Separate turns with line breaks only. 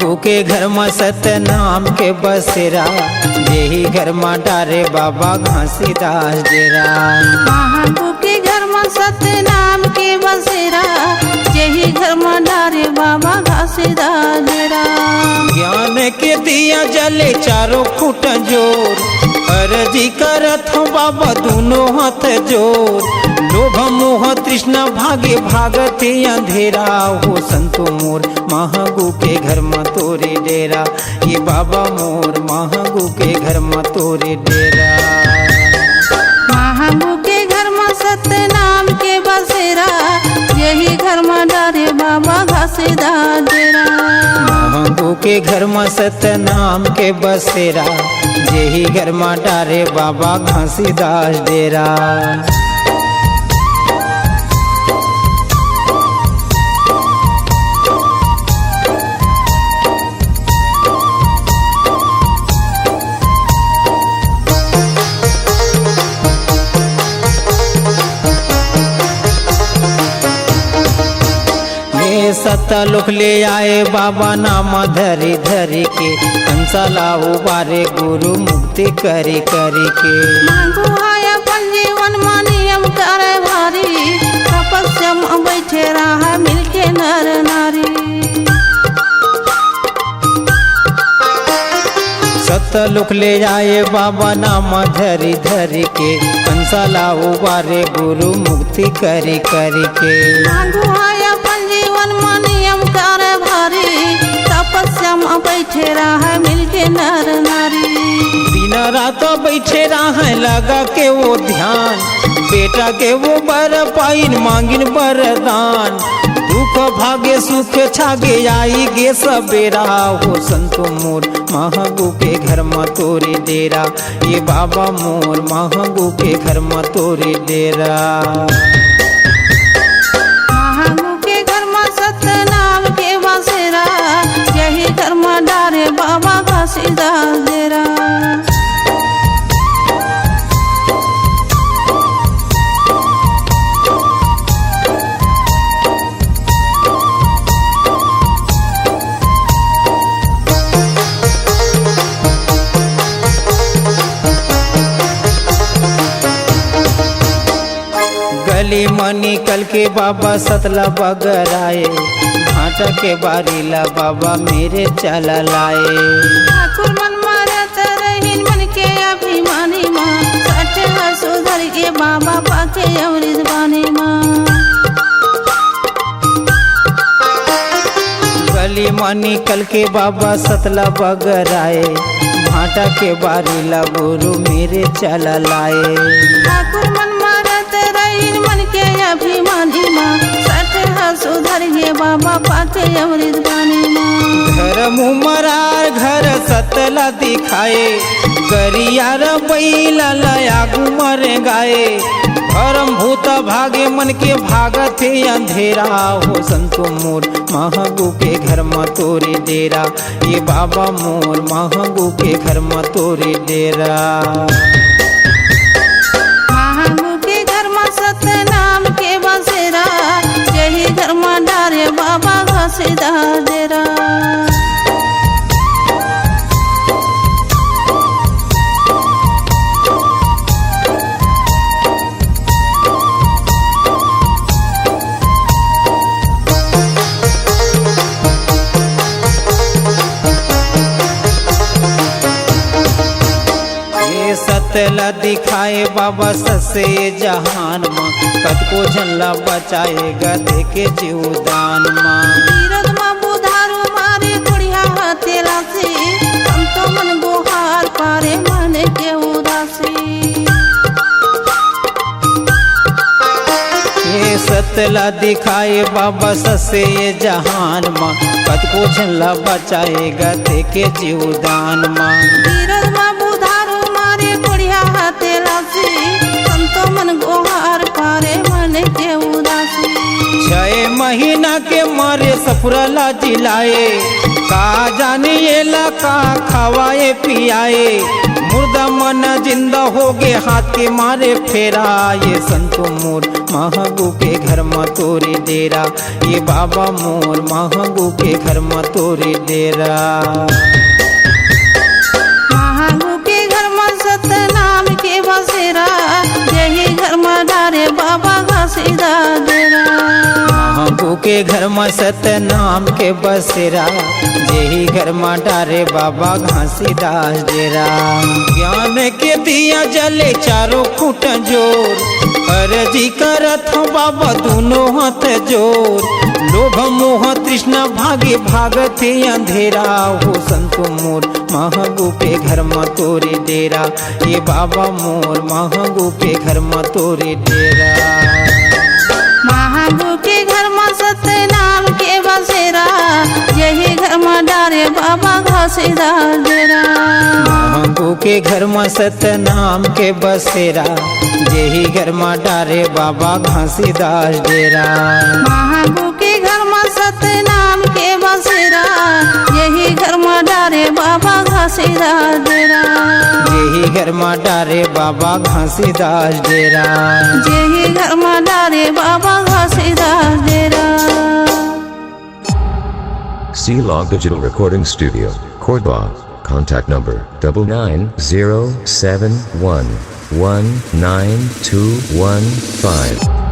महंगू के घर में सतनाम के बसेरा, यही घर में डारे बाबा घासीदास डेरा।
महंगू के घर में सतनाम के बसेरा, यही घर में डारे बाबा घासीदास डेरा।
ज्ञान के दिया जले चारों फुट जोर, अर्जी करत हो बाबा दोनों हाथ जोर। लोभ मोह तृष्णा भागे भागते अंधेरा, हो संतो मोर महंगू के घर में तोरे डेरा। ये बाबा मोर महंगू के घर में तोरे डेरा।
महंगू के घर में सतनाम के बसेरा, यही घर में डारे बाबा घासीदास डेरा।
महंगू के घर में सतनाम के बसेरा, यही घर में डारे बाबा घासीदास डेरा। सतलोक ले आए बाबा नाम धरी धरी के, कंसाला उबारे गुरु मुक्ति करी करी के।
मांगू आया अपन जीवन में नियम करे भारी, तपस्या में बैठे रहा मिलके नर नारी।
सतलोक ले आए बाबा नाम धरी धरी के, कंसाला उबारे गुरु मुक्ति करी करी के।
मांगू आया अपन जीवन में नियम करे भारी, तपस्या में बैठे रहा मिलके नर नारी।
दिन रात बैठे रहा लगा के वो ध्यान, बेटा के वो बर पाइन मांगिन बरदान। दुख भागे सुख छागे आई गे सबेरा, हो संतो मोर महंगू के घर में तोरे डेरा। ये बाबा मोर महंगू के घर में तोरे डेरा।
महंगू के घर में सतनाम के बसेरा, यही घर में डारे बाबा घासीदास डेरा।
गली मनी कल के बाबा सतला बगर आए, भाटा के बारीला बाबा मेरे चला लाए।
ठाकुर मन मारत रहीन मन के अभिमानी माँ, सच है सुधर के बाबा पाके अमृत बानी माँ।
गली मनी कल के बाबा सतला बगर आए, भाटा के बारीला गुरु मेरे चला लाए।
ठाकुर मन मारत रहीन मन के अभिमानी माँ, सच है सुधर के बाबा पाके अमृत बानी माँ।
घर मुमरार घर सतला दिखाए, गरियार बैला लया गुमर गाए। परम भूत भागे मन के भागत अंधेरा, हो संतो मोर महंगू के घर में तोरे डेरा। ये बाबा मोर महंगू के घर में तोरे डेरा।
महंगू के घर में सतनाम के बसेरा, यही घर में डारे बाबा घासीदास डेरा।
सतला दिखाए बाबा ससे जहान माँ, कद को झल्ला बचाएगा देखे जीवदान माँ।
तीरथ माँ बुधारू मारे कुड़िया हथेला से, हम तो मन गुहार पारे मन के उदासी।
ये सतला दिखाए बाबा ससे जहान माँ, कद को झल्ला बचाएगा देखे जीवदान माँ।
तीरथ माँ बुधारू मारे कुड़िया हथेला से, हम तो मन गुहार पारे मन के उदासी।
6 महीना के मारे सफरला जिलाए, का जाने ये का खवाए पियाए, मुर्दा मन जिंदा हो गे हाथ के मारे फेरा। ये संतो मोर महंगू के घर में तोरे डेरा, ये बाबा मोर महंगू के घर में तोरे डेरा।
महंगू के घर में सतनाम के बसेरा, यही घर में डारे बाबा घसीदा डेरा।
महंगू के घर में सतनाम के बसेरा, यही घर में डारे बाबा घासीदास डेरा। ज्ञान के दिया जले चारों फुट जोर, अर्जी करत हो बाबा दोनों हाथ जोर। लोभ मोह तृष्णा भागे भागत अंधेरा, हो संतो मोर महंगू के घर में तोरे डेरा, ये बाबा मोर महंगू के घर में तोरे डेरा।
महंगू के घर में सतनाम के बसेरा, यही घर में डारे बाबा घसीदास डेरा।
महंगू के घर में सतनाम के बसेरा, यही घर में डारे बाबा घासीदास डेरा।
महंगू के घर में सतनाम के बसेरा, यही घर में डारे बाबा घसीदास डेरा।
यही घर में डारे बाबा घासीदास डेरा।
यही घर में डारे बाबा घसीदास डेरा।
C-Log Digital Recording Studio, Cordoba. Contact number 99071192115.